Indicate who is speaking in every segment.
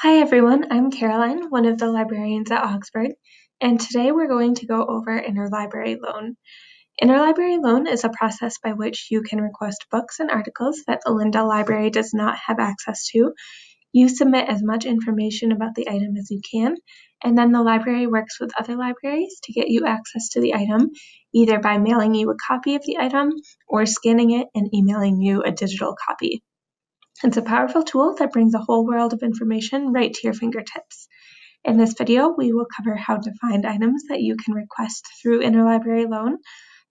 Speaker 1: Hi everyone, I'm Caroline, one of the librarians at Augsburg, and today we're going to go over Interlibrary Loan. Interlibrary Loan is a process by which you can request books and articles that the Lindell Library does not have access to. You submit as much information about the item as you can, and then the library works with other libraries to get you access to the item, either by mailing you a copy of the item or scanning it and emailing you a digital copy. It's a powerful tool that brings a whole world of information right to your fingertips. In this video, we will cover how to find items that you can request through Interlibrary Loan,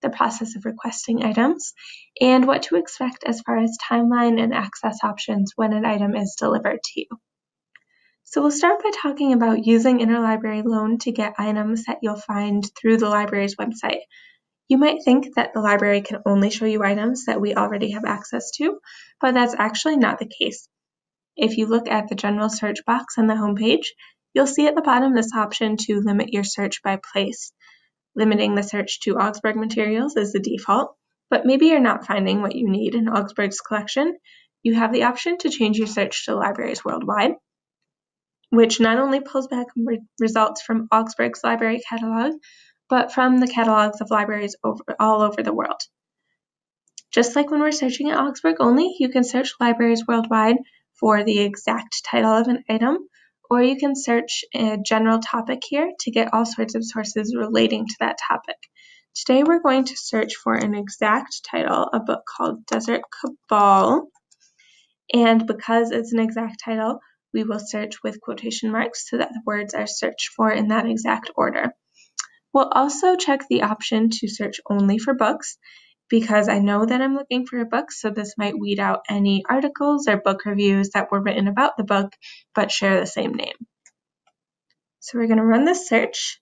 Speaker 1: the process of requesting items, and what to expect as far as timeline and access options when an item is delivered to you. So we'll start by talking about using Interlibrary Loan to get items that you'll find through the library's website. You might think that the library can only show you items that we already have access to, but that's actually not the case. If you look at the general search box on the homepage, you'll see at the bottom this option to limit your search by place. Limiting the search to Augsburg materials is the default, but maybe you're not finding what you need in Augsburg's collection. You have the option to change your search to libraries worldwide, which not only pulls back results from Augsburg's library catalog, but from the catalogs of libraries all over the world. Just like when we're searching at Augsburg only, you can search libraries worldwide for the exact title of an item, or you can search a general topic here to get all sorts of sources relating to that topic. Today we're going to search for an exact title, a book called Desert Cabal, and because it's an exact title, we will search with quotation marks so that the words are searched for in that exact order. We'll also check the option to search only for books, because I know that I'm looking for a book, so this might weed out any articles or book reviews that were written about the book but share the same name. So we're going to run this search,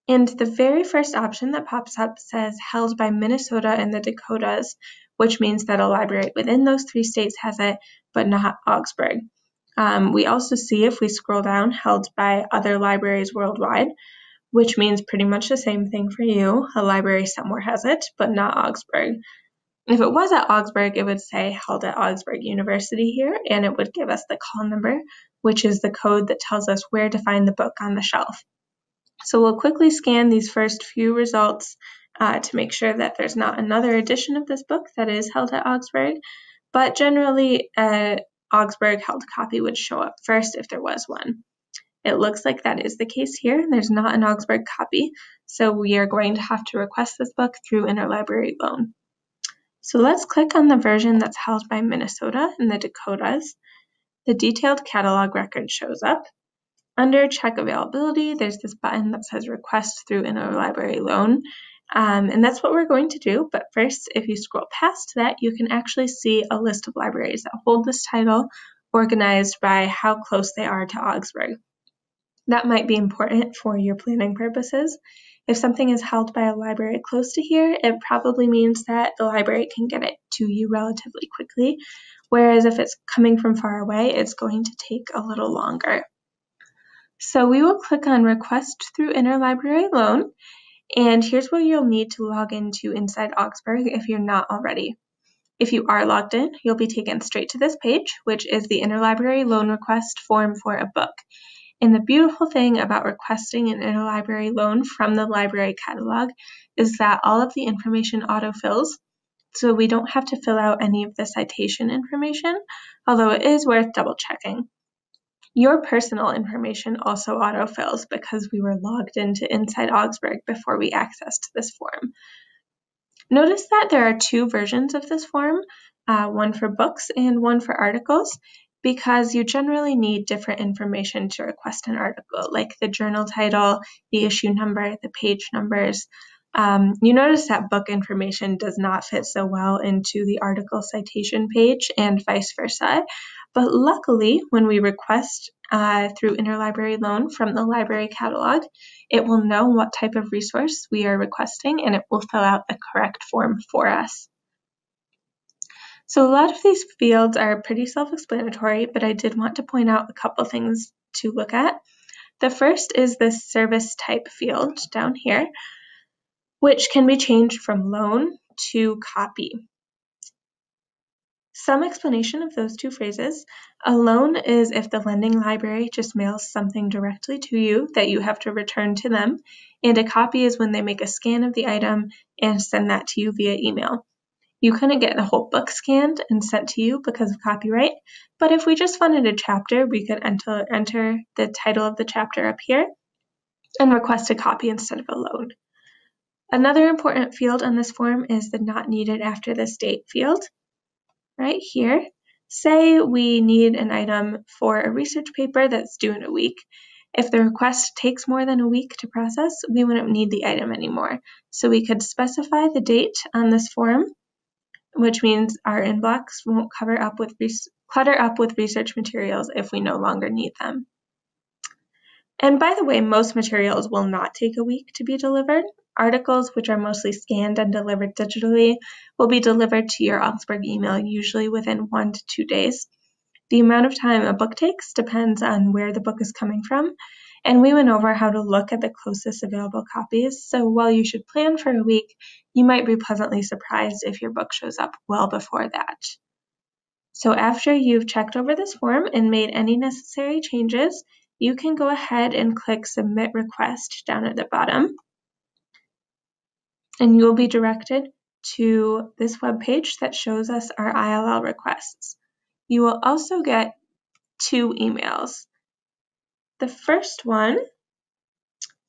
Speaker 1: and the very first option that pops up says held by Minnesota and the Dakotas, which means that a library within those three states has it, but not Augsburg. We also see, if we scroll down, held by other libraries worldwide, which means pretty much the same thing for you. A library somewhere has it, but not Augsburg. If it was at Augsburg, it would say held at Augsburg University here, and it would give us the call number, which is the code that tells us where to find the book on the shelf. So we'll quickly scan these first few results to make sure that there's not another edition of this book that is held at Augsburg, but generally an Augsburg held copy would show up first if there was one. It looks like that is the case here. There's not an Augsburg copy, so we are going to have to request this book through Interlibrary Loan. So let's click on the version that's held by Minnesota and the Dakotas. The detailed catalog record shows up. Under Check Availability, there's this button that says Request through Interlibrary Loan, and that's what we're going to do. But first, if you scroll past that, you can actually see a list of libraries that hold this title, organized by how close they are to Augsburg. That might be important for your planning purposes. If something is held by a library close to here, it probably means that the library can get it to you relatively quickly, whereas if it's coming from far away, it's going to take a little longer. So we will click on Request through Interlibrary Loan, and here's where you'll need to log into Inside Augsburg if you're not already. If you are logged in, you'll be taken straight to this page, which is the Interlibrary Loan Request form for a book. And the beautiful thing about requesting an interlibrary loan from the library catalog is that all of the information autofills, so we don't have to fill out any of the citation information, although it is worth double checking. Your personal information also autofills because we were logged into Inside Augsburg before we accessed this form. Notice that there are two versions of this form, one for books and one for articles, because you generally need different information to request an article, like the journal title, the issue number, the page numbers. You notice that book information does not fit so well into the article citation page and vice versa. But luckily, when we request through Interlibrary Loan from the library catalog, it will know what type of resource we are requesting, and it will fill out the correct form for us. So a lot of these fields are pretty self-explanatory, but I did want to point out a couple things to look at. The first is the service type field down here, which can be changed from loan to copy. Some explanation of those two phrases. A loan is if the lending library just mails something directly to you that you have to return to them, and a copy is when they make a scan of the item and send that to you via email. You couldn't get the whole book scanned and sent to you because of copyright, but if we just wanted a chapter, we could enter the title of the chapter up here and request a copy instead of a loan. Another important field on this form is the not needed after this date field. Right here, say we need an item for a research paper that's due in a week. If the request takes more than a week to process, we wouldn't need the item anymore. So we could specify the date on this form, which means our inbox won't clutter up with research materials if we no longer need them. And by the way, most materials will not take a week to be delivered. Articles, which are mostly scanned and delivered digitally, will be delivered to your Augsburg email usually within 1 to 2 days. The amount of time a book takes depends on where the book is coming from, and we went over how to look at the closest available copies, so while you should plan for a week, you might be pleasantly surprised if your book shows up well before that. So after you've checked over this form and made any necessary changes, you can go ahead and click Submit Request down at the bottom. And you will be directed to this web page that shows us our ILL requests. You will also get 2 emails. The first one,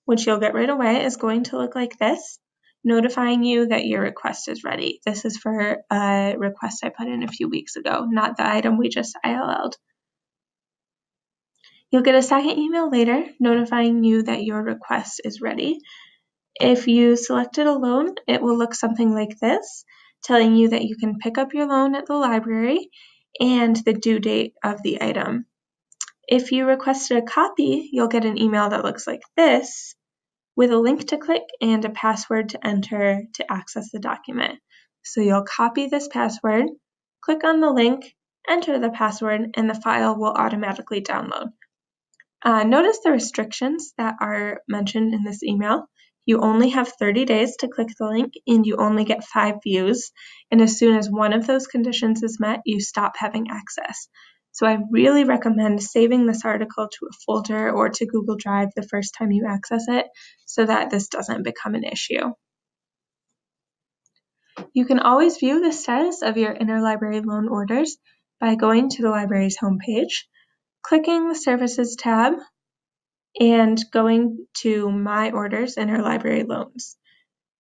Speaker 1: which you'll get right away, is going to look like this, notifying you that your request is ready. This is for a request I put in a few weeks ago, not the item we just ILL'd. You'll get a second email later notifying you that your request is ready. If you selected a loan, it will look something like this, telling you that you can pick up your loan at the library and the due date of the item. If you requested a copy, you'll get an email that looks like this with a link to click and a password to enter to access the document. So you'll copy this password, click on the link, enter the password, and the file will automatically download. Notice the restrictions that are mentioned in this email. You only have 30 days to click the link and you only get 5 views. And as soon as one of those conditions is met, you stop having access. So I really recommend saving this article to a folder or to Google Drive the first time you access it so that this doesn't become an issue. You can always view the status of your interlibrary loan orders by going to the library's homepage, clicking the Services tab, and going to My Orders Interlibrary Loans.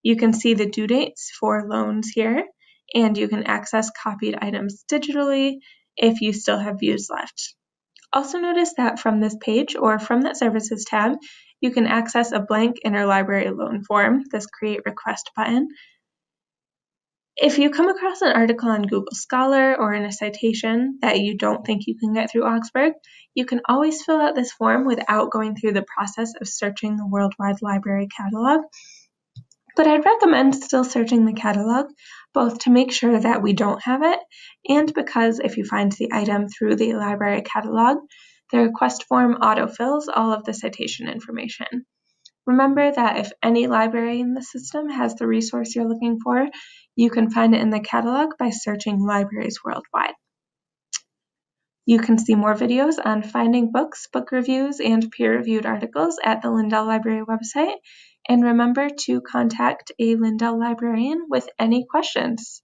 Speaker 1: You can see the due dates for loans here, and you can access copied items digitally if you still have views left. Also notice that from this page or from that Services tab, you can access a blank interlibrary loan form, this Create Request button. If you come across an article on Google Scholar or in a citation that you don't think you can get through Augsburg, you can always fill out this form without going through the process of searching the worldwide library catalog. But I'd recommend still searching the catalog, both to make sure that we don't have it, and because if you find the item through the library catalog, the request form autofills all of the citation information. Remember that if any library in the system has the resource you're looking for, you can find it in the catalog by searching libraries worldwide. You can see more videos on finding books, book reviews, and peer-reviewed articles at the Lindell Library website. And remember to contact a Lindell librarian with any questions.